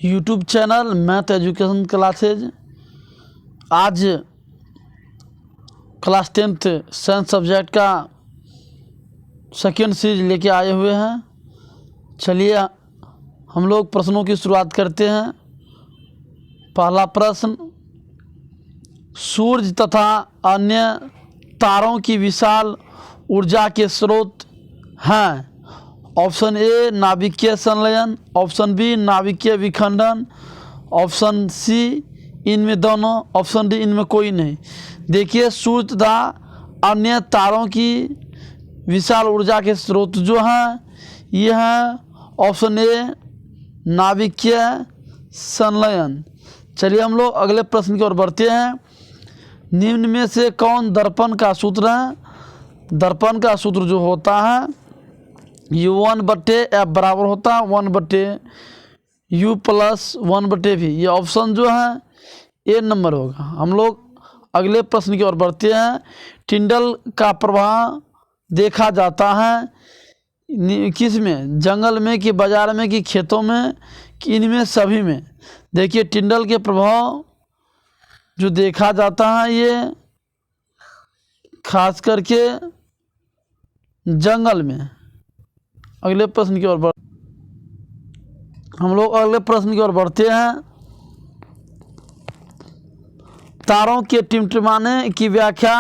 YouTube channel math education classes. आज class 10th science subject का second series लेके आए हुए हैं। चलिए हम लोग प्रश्नों की शुरुआत करते हैं। पहला प्रश्न, सूर्य तथा अन्य तारों की विशाल ऊर्जा के स्रोत हैं। ऑप्शन ए नाभिकीय संलयन, ऑप्शन बी नाभिकीय विखंडन, ऑप्शन सी इनमें दोनों, ऑप्शन डी इनमें कोई नहीं। देखिए, सूर्य तथा अन्य तारों की विशाल ऊर्जा के स्रोत जो हैं ये हैं ऑप्शन ए नाभिकीय संलयन। चलिए हम लोग अगले प्रश्न की ओर बढ़ते हैं। निम्न में से कौन दर्पण का सूत्र है? दर्पण का सूत्र जो होता है U1/F बराबर होता है 1/U + 1/V। ये ऑप्शन जो है ए नंबर होगा। हम लोग अगले प्रश्न की ओर बढ़ते हैं। टिंडल का प्रभाव देखा जाता है किस में? जंगल में कि बाजार में कि खेतों में कि इनमें सभी में? देखिए, टिंडल के प्रभाव जो देखा जाता है ये खास करके जंगल में। अगले प्रश्न की ओर हम लोग अगले प्रश्न की ओर बढ़ते हैं। तारों के टिमटिमाने की व्याख्या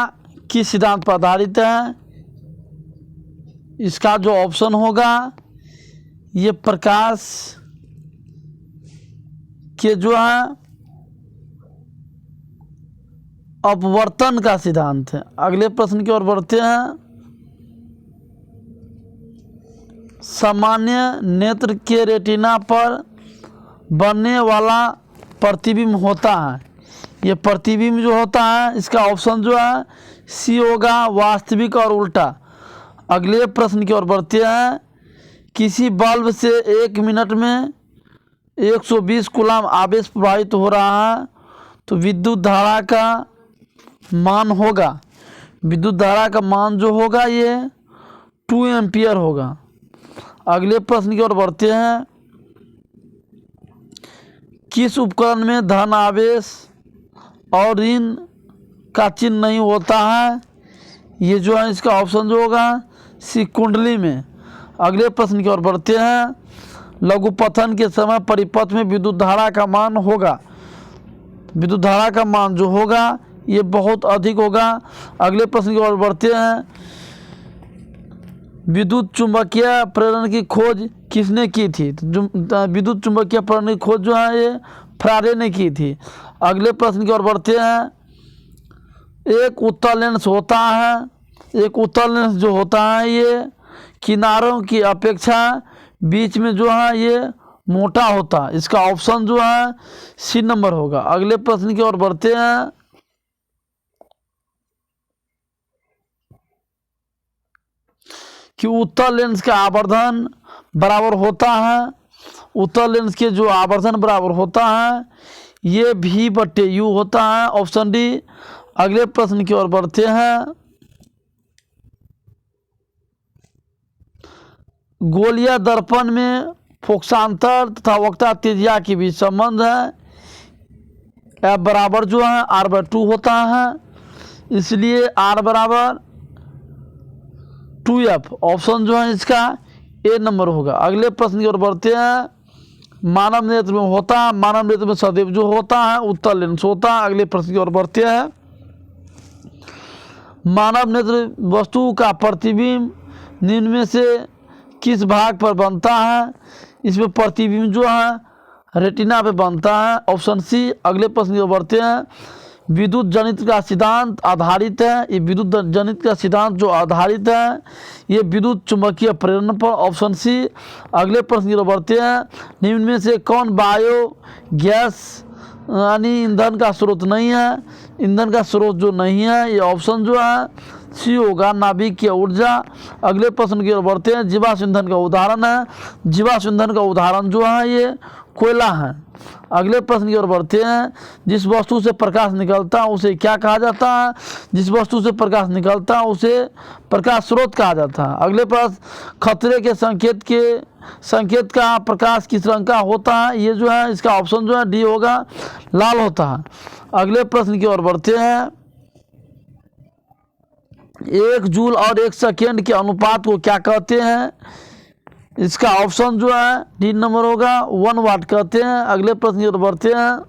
किस सिद्धांत पर आधारित है? इसका जो ऑप्शन होगा ये प्रकाश के जो है अपवर्तन का सिद्धांत है। अगले प्रश्न की ओर बढ़ते हैं। सामान्य नेत्र के रेटिना पर बनने वाला प्रतिबिंब होता है। ये प्रतिबिंब जो होता है इसका ऑप्शन जो है सी होगा, वास्तविक और उल्टा। अगले प्रश्न की ओर बढ़ते हैं। किसी बल्ब से 1 मिनट में 120 कूलम आवेश प्रवाहित हो रहा है तो विद्युत धारा का मान होगा, विद्युत धारा का मान जो होगा ये 2 एम्पियर होगा। अगले प्रश्न की ओर बढ़ते हैं। किस उपकरण में धन आवेश और ऋण का चिन्ह नहीं होता है? ये जो है इसका ऑप्शन जो होगा सी कुंडली में। अगले प्रश्न की ओर बढ़ते हैं। लघुपथन के समय परिपथ में विद्युत धारा का मान होगा, विद्युत धारा का मान जो होगा ये बहुत अधिक होगा। अगले प्रश्न की ओर बढ़ते हैं। विद्युत चुंबकीय प्रेरण की खोज किसने की थी? विद्युत चुंबकीय प्रेरण की खोज जो है ये फैराडे ने की थी। अगले प्रश्न की ओर बढ़ते हैं। एक उत्तल लेंस होता है, एक उत्तल लेंस जो होता है ये किनारों की अपेक्षा बीच में जो है ये मोटा होता है। इसका ऑप्शन जो है सी नंबर होगा। अगले प्रश्न की ओर बढ़ते हैं। कि उत्तल लेंस का आवर्धन बराबर होता है, उत्तल लेंस के जो आवर्धन बराबर होता है ये V/U होता है, ऑप्शन डी। अगले प्रश्न की ओर बढ़ते हैं। गोलीय दर्पण में फोकसांतर तथा वक्रता त्रिज्या के बीच संबंध है। F बराबर जो है R/2 होता है, इसलिए R बराबर 2F। ऑप्शन जो है इसका ए नंबर होगा। अगले प्रश्न की ओर बढ़ते हैं। मानव नेत्र में होता है, मानव नेत्र में सदैव जो होता है उत्तल लेंस होता है। अगले प्रश्न की ओर बढ़ते हैं। मानव नेत्र वस्तु का प्रतिबिंब निम्न में से किस भाग पर बनता है? इसमें प्रतिबिंब जो है रेटिना पे बनता है, ऑप्शन सी। अगले प्रश्न की ओर बढ़ते हैं। विद्युत जनित का सिद्धांत आधारित है, ये विद्युत जनित का सिद्धांत जो आधारित है ये विद्युत चुंबकीय प्रेरण पर, ऑप्शन सी। अगले प्रश्न की ओर बढ़ते हैं। निम्न में से कौन बायो गैस यानी ईंधन का स्रोत नहीं है? ईंधन का स्रोत जो नहीं है ये ऑप्शन जो है सी होगा, नाभिकीय ऊर्जा। अगले प्रश्न की ओर बढ़ते हैं। जीवाश्म ईंधन का उदाहरण है, जीवाश्म ईंधन का उदाहरण जो है ये कोयला है। अगले प्रश्न की ओर बढ़ते हैं। जिस वस्तु से प्रकाश निकलता है उसे क्या कहा जाता है? जिस वस्तु से प्रकाश निकलता है उसे प्रकाश स्रोत कहा जाता है। अगले प्रश्न, खतरे के संकेत का प्रकाश किस रंग का होता है? ये जो है इसका ऑप्शन जो है डी होगा, लाल होता है। अगले प्रश्न की ओर बढ़ते हैं। 1 जूल और 1 सेकेंड के अनुपात को क्या कहते हैं? इसका ऑप्शन जो है डी नंबर होगा, 1 वाट कहते हैं। अगले प्रश्न की ओर बढ़ते हैं।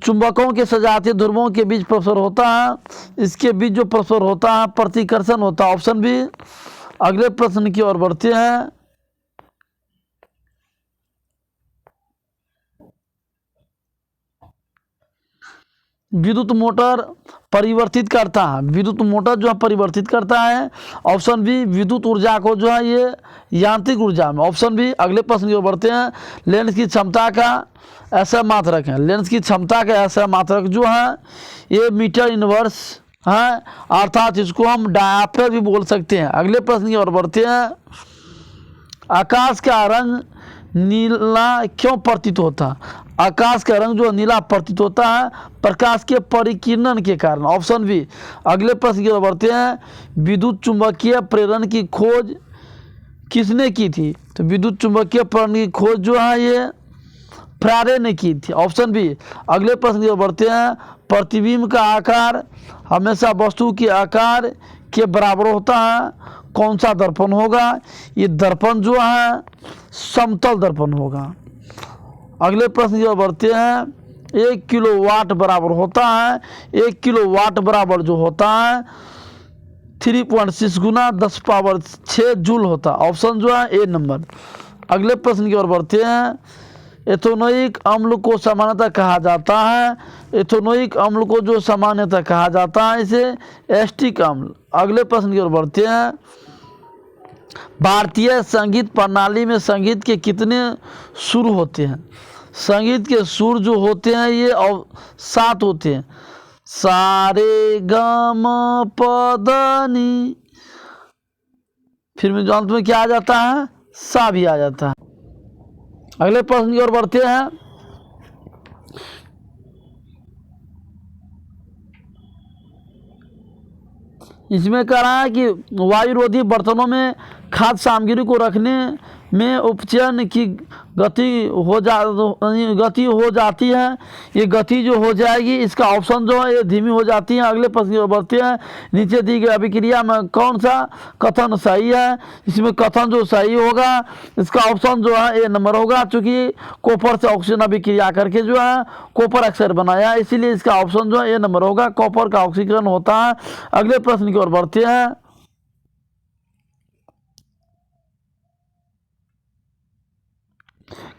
चुंबकों के सजातीय ध्रुवों के बीच परस्पर होता है, इसके बीच जो परस्पर होता है प्रतिकर्षण होता है, ऑप्शन बी। अगले प्रश्न की ओर बढ़ते हैं। विद्युत मोटर परिवर्तित करता है, विद्युत मोटर जो है परिवर्तित करता है, ऑप्शन बी। विद्युत ऊर्जा को जो है ये यांत्रिक ऊर्जा में, ऑप्शन बी। अगले प्रश्न की ओर बढ़ते हैं। लेंस की क्षमता का ऐसा मात्रक है, लेंस की क्षमता का ऐसा मात्रक जो है ये मीटर इनवर्स है, अर्थात इसको हम डायप्टर भी बोल सकते हैं। अगले प्रश्न की ओर बढ़ते हैं। आकाश का रंग नीला क्यों प्रतीत होता है? आकाश का रंग जो नीला प्रतीत होता है प्रकाश के परिकिरण के कारण, ऑप्शन बी। अगले प्रश्न की ओर बढ़ते हैं। विद्युत चुंबकीय प्रेरण की खोज किसने की थी? तो विद्युत चुंबकीय प्रेरण की खोज जो है ये फ्राडे ने की थी, ऑप्शन बी। अगले प्रश्न की ओर बढ़ते हैं। प्रतिबिंब का आकार हमेशा वस्तु के आकार के बराबर होता है, कौन सा दर्पण होगा? ये दर्पण जो है समतल दर्पण होगा। अगले प्रश्न की ओर बढ़ते हैं। 1 किलोवाट बराबर होता है, 1 किलोवाट बराबर जो होता है 3.6 गुना 10⁻6 जूल होता है, ऑप्शन जो है ए नंबर। अगले प्रश्न की ओर बढ़ते हैं। एथेनोइक अम्ल को सामान्यतः कहा जाता है, एथेनोइक अम्ल को जो सामान्यतः कहा जाता है इसे एस्टिक अम्ल। अगले प्रश्न की ओर बढ़ते हैं। भारतीय संगीत प्रणाली में संगीत के कितने सुर होते हैं? संगीत के सुर जो होते हैं ये 7 होते हैं। सारे ग म प द नी, फिर में जो अंत में क्या आ जाता है? सा भी आ जाता है। अगले प्रश्न की ओर बढ़ते हैं। इसमें कह रहा है कि वायुरोधी बर्तनों में खाद्य सामग्री को रखने में उपचयन की गति हो जाती है, ये गति जो हो जाएगी इसका ऑप्शन जो है ये धीमी हो जाती है। अगले प्रश्न की ओर बढ़ते हैं। नीचे दी गई अभिक्रिया में कौन सा कथन सही है? इसमें कथन जो सही होगा इसका ऑप्शन जो है ए नंबर होगा, चूँकि कॉपर से ऑक्सीजन अभिक्रिया करके जो है कॉपर ऑक्साइड बनाया, इसीलिए इसका ऑप्शन जो है ए नंबर होगा, कॉपर का ऑक्सीकरण होता है। अगले प्रश्न की ओर बढ़ते हैं।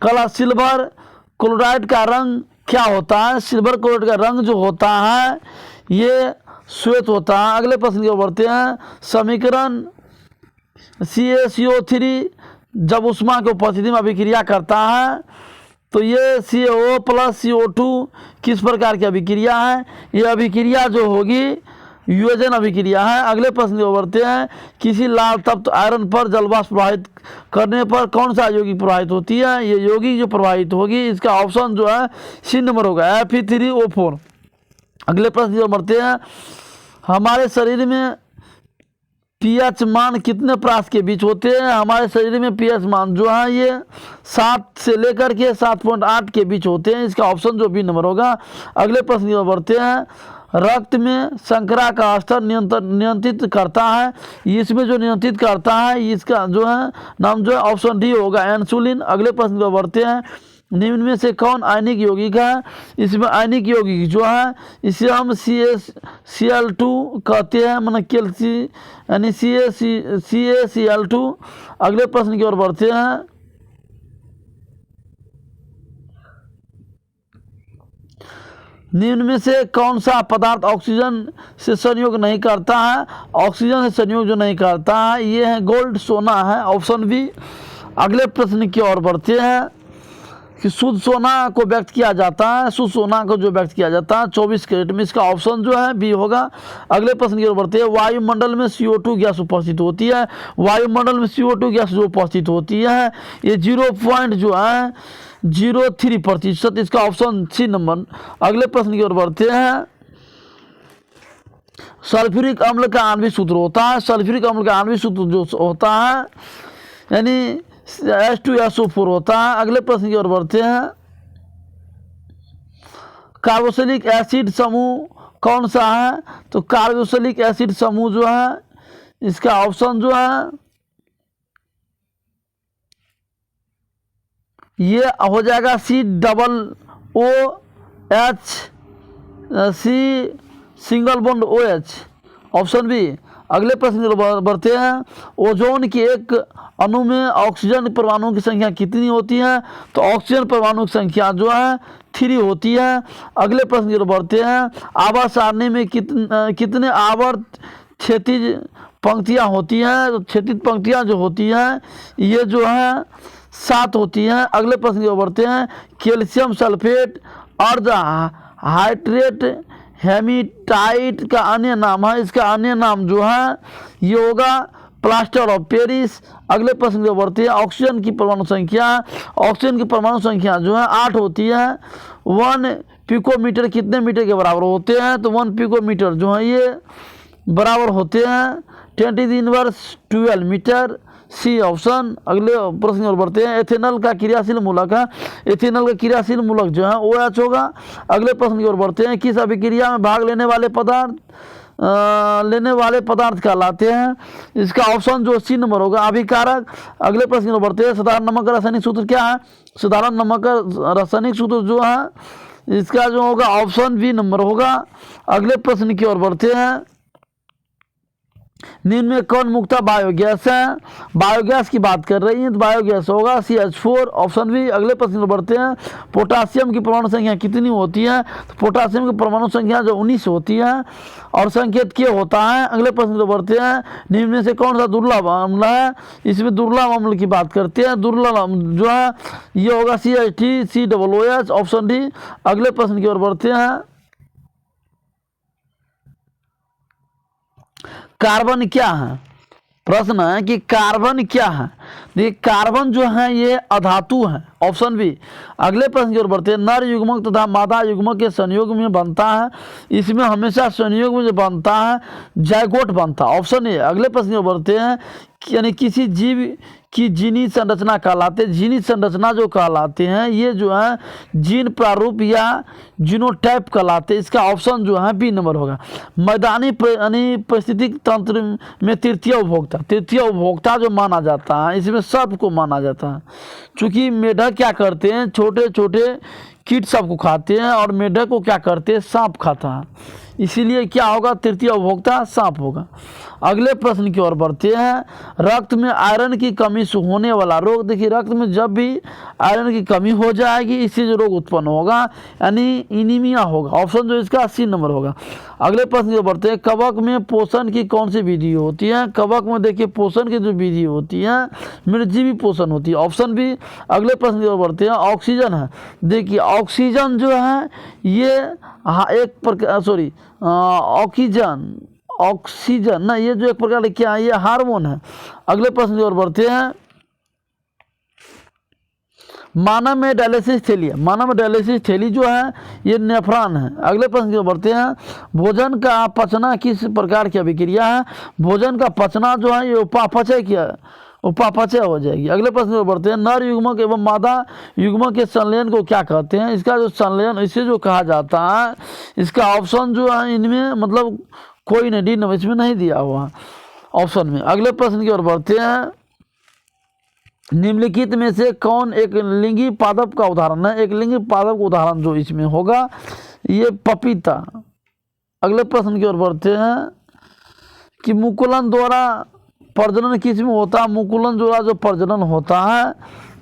कला सिल्वर क्लोराइड का रंग क्या होता है? सिल्वर क्लोराइड का रंग जो होता है ये श्वेत होता है। अगले प्रश्न की ओर बढ़ते हैं। समीकरण CaCO3 जब उष्मा की उपस्थिति में अभिक्रिया करता है तो ये CaO + CO2 किस प्रकार की अभिक्रिया है? ये अभिक्रिया जो होगी वियोजन अभिक्रिया है। अगले प्रश्न की ओर बढ़ते हैं। किसी लाल तत्व आयरन पर जलवाष्प प्रवाहित करने पर कौन सा यौगिक प्रभावित होती है? ये यौगिक जो प्रभावित होगी इसका ऑप्शन जो है सी नंबर होगा, Fe3O4। अगले प्रश्न की ओर बढ़ते हैं। हमारे शरीर में pH मान कितने प्रास के बीच होते हैं? हमारे शरीर में pH मान जो है ये 7 से लेकर के 7.8 के बीच होते हैं, इसका ऑप्शन जो बी नंबर होगा। अगले प्रश्न की ओर बढ़ते हैं। रक्त में शर्करा का स्तर नियंत्रित करता है, इसमें जो नियंत्रित करता है इसका जो है नाम जो है ऑप्शन डी होगा, इंसुलिन। अगले प्रश्न को बढ़ते हैं। निम्न में से कौन आयनिक यौगिक है? इसमें आयनिक यौगिक जो है इसे हम Cl2 कहते हैं, मतलब कैल्सी यानी CaCl2। अगले प्रश्न की ओर बढ़ते हैं। निम्न में से कौन सा पदार्थ ऑक्सीजन से संयोग नहीं करता है? ऑक्सीजन से संयोग जो नहीं करता है ये है गोल्ड, सोना है, ऑप्शन बी। अगले प्रश्न की ओर बढ़ते हैं। कि शुद्ध सोना को व्यक्त किया जाता है, शुद्ध सोना को जो व्यक्त किया जाता है 24 कैरेट में, इसका ऑप्शन जो है बी होगा। अगले प्रश्न की ओर बढ़ते हैं। वायुमंडल में CO2 गैस उपस्थित होती है, वायुमंडल में CO2 गैस जो उपस्थित होती है ये 0.03%, इसका ऑप्शन सी नंबर। अगले प्रश्न की ओर बढ़ते हैं। सल्फ्यूरिक अम्ल का आणविक सूत्र होता है, सल्फ्यूरिक अम्ल का आणविक सूत्र जो होता है यानी H2SO4 होता है। अगले प्रश्न की ओर बढ़ते हैं। कार्बोक्सिलिक एसिड समूह कौन सा है? तो कार्बोक्सिलिक एसिड समूह जो है इसका ऑप्शन जो है ये हो जाएगा COOH, single bond OH, option B. अगले प्रश्न की ओर बढ़ते हैं। ओजोन के एक अणु में ऑक्सीजन परमाणुओं की संख्या कितनी होती है? तो ऑक्सीजन परमाणु की संख्या जो है 3 होती है। अगले प्रश्न की ओर बढ़ते हैं। आवर्त सारणी में कितने आवर्त क्षैतिज पंक्तियां होती हैं? तो क्षैतिज पंक्तियां जो होती हैं ये जो है 7 होती हैं। अगले प्रश्न की ओर बढ़ते हैं। कैल्शियम सल्फेट अर्ध हाइड्रेट हेमीटाइट का अन्य नाम है, इसका अन्य नाम जो है ये होगा प्लास्टर ऑफ पेरिस। अगले प्रश्न की बढ़ते हैं। ऑक्सीजन की परमाणु संख्या जो है 8 होती है। 1 पिकोमीटर कितने मीटर के बराबर होते हैं? तो 1 पिकोमीटर जो है ये बराबर होते हैं 10⁻12 मीटर, सी ऑप्शन। अगले प्रश्न और बढ़ते हैं। एथेनॉल का क्रियाशील मूलक है, एथेनॉल का क्रियाशील मूलक जो है OH होगा। अगले प्रश्न की ओर बढ़ते हैं। किस अभिक्रिया में भाग लेने वाले पदार्थ कहलाते हैं? इसका ऑप्शन जो सी नंबर होगा अभिकारक। अगले प्रश्न की ओर बढ़ते हैं। साधारण नमक का रासायनिक सूत्र क्या है? साधारण नमक का रासायनिक सूत्र जो है इसका जो होगा ऑप्शन बी नंबर होगा। अगले प्रश्न की ओर बढ़ते हैं। निम्न में कौन मुख्यतः बायोगैस है? बायोगैस की बात कर रही है तो बायोगैस होगा CH4, ऑप्शन बी। अगले प्रश्न में बढ़ते हैं। पोटासियम की परमाणु संख्या कितनी होती है? तो पोटासियम की परमाणु संख्या जो 19 होती है और संकेत के होता है। अगले प्रश्न में बढ़ते हैं। निम्न में से कौन सा दुर्लभ अम्ल है? इसमें दुर्लभ अम्ल की बात करते हैं। दुर्लभ अम्ल जो है ये होगा CH3COOH, ऑप्शन डी। अगले प्रश्न की ओर बढ़ते हैं। कार्बन क्या है? प्रश्न है कि कार्बन क्या है? देखिए कार्बन जो है ये अधातु है, ऑप्शन बी। अगले प्रश्न की ओर बढ़ते हैं। नर युग्मक तथा मादा युग्मक के संयोग में बनता है, इसमें हमेशा संयोग में जो बनता है जायगोट बनता है, ऑप्शन ए। अगले प्रश्न की ओर बढ़ते हैं। यानी किसी जीव की जीनी संरचना कहलाते हैं, जीनी संरचना जो कहलाते हैं ये जो है जीन प्रारूप या जीनोटाइप कहलाते हैं, इसका ऑप्शन जो है बी नंबर होगा। मैदानी पारिस्थितिक तंत्र में तृतीय उपभोक्ता जो माना जाता है इसमें सर्प को माना जाता है। चूँकि मेढक क्या करते हैं छोटे छोटे कीट सबको खाते हैं और मेढक को क्या करते हैं सांप खाता है, इसीलिए क्या होगा तृतीय उपभोक्ता सांप होगा। अगले प्रश्न की ओर बढ़ते हैं। रक्त में आयरन की कमी से होने वाला रोग। देखिए रक्त में जब भी आयरन की कमी हो जाएगी इससे जो रोग उत्पन्न होगा यानी इनीमिया होगा, ऑप्शन जो इसका सी नंबर होगा। अगले प्रश्न की ओर बढ़ते हैं। कवक में पोषण की कौन सी विधि होती है? कवक में देखिए पोषण की जो विधि होती है निर्जीवी पोषण होती है, ऑप्शन बी। अगले प्रश्न की ओर बढ़ते हैं। ऑक्सीजन है, देखिए ऑक्सीजन जो है ये एक प्रकार ऑक्सीजन ना ये जो एक प्रकार क्या है ये हार्मोन है। अगले प्रश्न की ओर बढ़ते हैं। मानव में डायलिसिस थैली जो है ये नेफ्रॉन है। अगले प्रश्न की ओर बढ़ते हैं। भोजन का पचना किस प्रकार की अभिक्रिया है? भोजन का पचना जो है ये उपापचय हो जाएगी। अगले प्रश्न में बढ़ते हैं। नर युग्मक एवं मादा युग्मक के संलयन को क्या कहते हैं? इसका जो संलयन इसे जो कहा जाता है इसका ऑप्शन जो है इनमें मतलब कोई नहीं, डी नंबर इसमें नहीं दिया हुआ ऑप्शन में। अगले प्रश्न की ओर बढ़ते हैं। निम्नलिखित में से कौन एक लिंगी पादप का उदाहरण है? एक लिंगी पादप का उदाहरण जो इसमें होगा ये पपीता। अगले प्रश्न की ओर बढ़ते हैं कि मुकुलन द्वारा प्रजनन किस में होता है? मुकुलन द्वारा जो प्रजनन होता है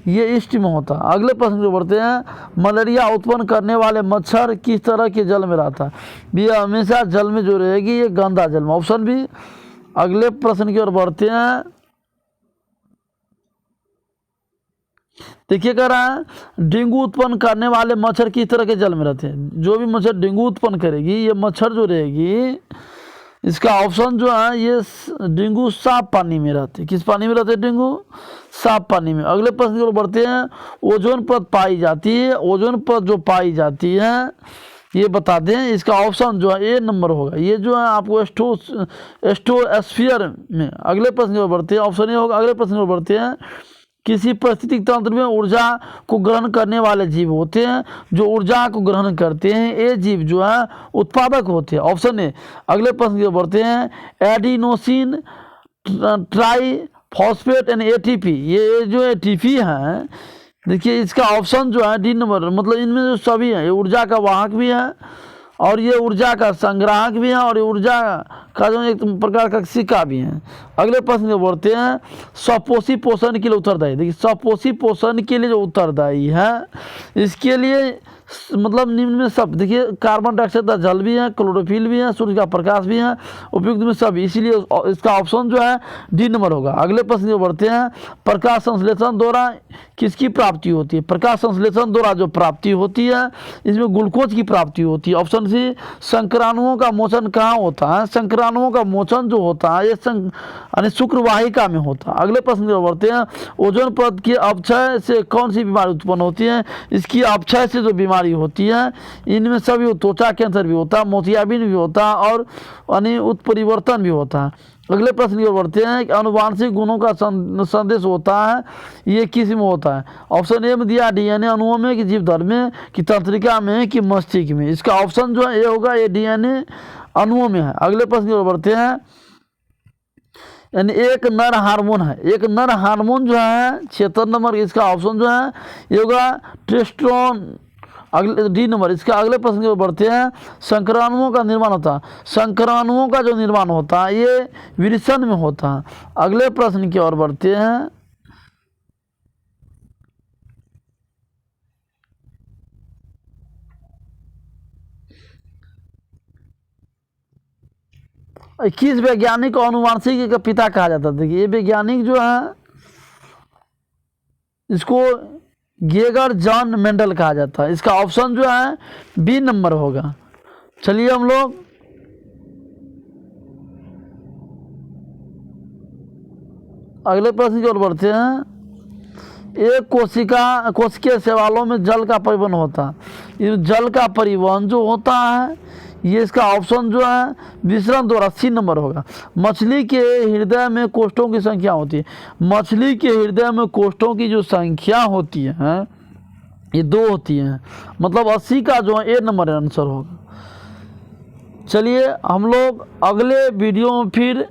ये ईस्ट में होता है। अगले प्रश्न की बढ़ते हैं। मलेरिया उत्पन्न करने वाले मच्छर किस तरह के जल में रहता है? ये हमेशा जल में जो रहेगी ये गंदा जल में, ऑप्शन बी। अगले प्रश्न की ओर बढ़ते हैं। देखिए कह रहा है डेंगू उत्पन्न करने वाले मच्छर किस तरह के जल में रहते हैं। जो भी मच्छर डेंगू उत्पन्न करेगी, ये मच्छर जो रहेगी, इसका ऑप्शन जो है ये डेंगू साफ पानी में रहते हैं। किस पानी में रहते हैं? डेंगू साफ पानी में। अगले प्रश्न की ओर बढ़ते हैं। ओजोन परत पाई जाती है, ओजोन परत जो पाई जाती है ये बता दें। इसका ऑप्शन जो है ए नंबर होगा। ये जो है आपको स्ट्रोस्फीयर में। अगले प्रश्न की ओर बढ़ते हैं। ऑप्शन ए होगा। अगले प्रश्न की ओर बढ़ते हैं। किसी परिस्थितिक तंत्र में ऊर्जा को ग्रहण करने वाले जीव होते हैं। जो ऊर्जा को ग्रहण करते हैं ये जीव जो है उत्पादक होते हैं। Option A. अगले प्रश्न की ओर बढ़ते हैं। Adenosine try phosphate and ATP, ये जो एटीपी है, देखिए इसका ऑप्शन जो है डी नंबर। मतलब इनमें जो सभी है, ये ऊर्जा का वाहक भी है और ये ऊर्जा का संग्राहक भी है और ये ऊर्जा का जो एक प्रकार का सिक्का भी है। अगले प्रश्न में बढ़ते हैं। स्वपोषी पोषण के लिए उत्तरदायी। देखिए स्वपोषी पोषण के लिए जो उत्तरदायी है, इसके लिए मतलब निम्न में सब, देखिए कार्बन डाइऑक्साइड का जल भी है, क्लोरोफिल भी है, सूर्य का प्रकाश भी है, उपयुक्त में सब, इसीलिए इसका ऑप्शन जो है डी नंबर होगा। अगले प्रश्न में बढ़ते हैं। प्रकाश संश्लेषण द्वारा किसकी प्राप्ति होती है? प्रकाश संश्लेषण द्वारा जो प्राप्ति होती है इसमें ग्लूकोज की प्राप्ति होती है। Option C. संक्राणुओं का मोचन कहाँ होता है? संक्राणुओं का मोचन जो होता है ये यानी शुक्रवाहिका में होता है। अगले प्रश्न में बढ़ते हैं। ओजोन परत के अपक्षय से कौन सी बीमारी उत्पन्न होती है? इसकी अपक्षय से जो बीमारी होती है इनमें सभी त्वचा कैंसर भी होता है, मोतियाबिंद भी होता है और यानी उत्परिवर्तन भी होता है। अगले प्रश्न की ओर बढ़ते हैं कि अनुवांशिक गुणों का संदेश होता है ये किस में होता है? ऑप्शन ए में दिया डीएनए अणुओं में, कि जीव धर्म में, कि तंत्रिका में, कि मस्तिष्क में। इसका ऑप्शन जो है ए होगा। ये डीएनए अणुओं में है। अगले प्रश्न की ओर बढ़ते हैं। यानी एक नर हार्मोन है, एक नर हार्मोन जो है 76 नंबर, इसका ऑप्शन जो है ये होगा टेस्टोस्टेरोन। अगले डी नंबर। इसका अगले प्रश्न की ओर बढ़ते हैं। संक्राणुओं का निर्माण होता है, संक्राणुओं का जो निर्माण होता है ये विरसन में होता है। अगले प्रश्न की ओर बढ़ते हैं। किस वैज्ञानिक को अनुवांशिकी का पिता कहा जाता है? देखिए ये वैज्ञानिक जो है इसको गेगर जॉन मेंडल कहा जाता है। इसका ऑप्शन जो है बी नंबर होगा। चलिए हम लोग अगले प्रश्न की ओर बढ़ते हैं। एक कोशिकीय शैवालों में जल का परिवहन होता है। ये जल का परिवहन जो होता है ये इसका ऑप्शन जो है विसरण द्वारा सी नंबर होगा। मछली के हृदय में कोष्ठों की संख्या होती है। मछली के हृदय में कोष्ठों की जो संख्या होती है ये 2 होती हैं। मतलब 80 का जो है ए नंबर आंसर होगा। चलिए हम लोग अगले वीडियो में फिर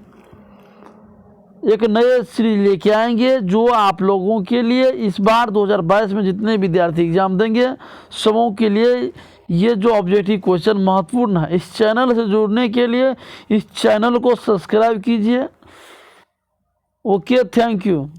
एक नए सीरीज लेके आएंगे जो आप लोगों के लिए इस बार 2022 में जितने विद्यार्थी एग्जाम देंगे सबों के लिए ये जो ऑब्जेक्टिव क्वेश्चन महत्वपूर्ण है। इस चैनल से जुड़ने के लिए इस चैनल को सब्सक्राइब कीजिए। Okay, thank you.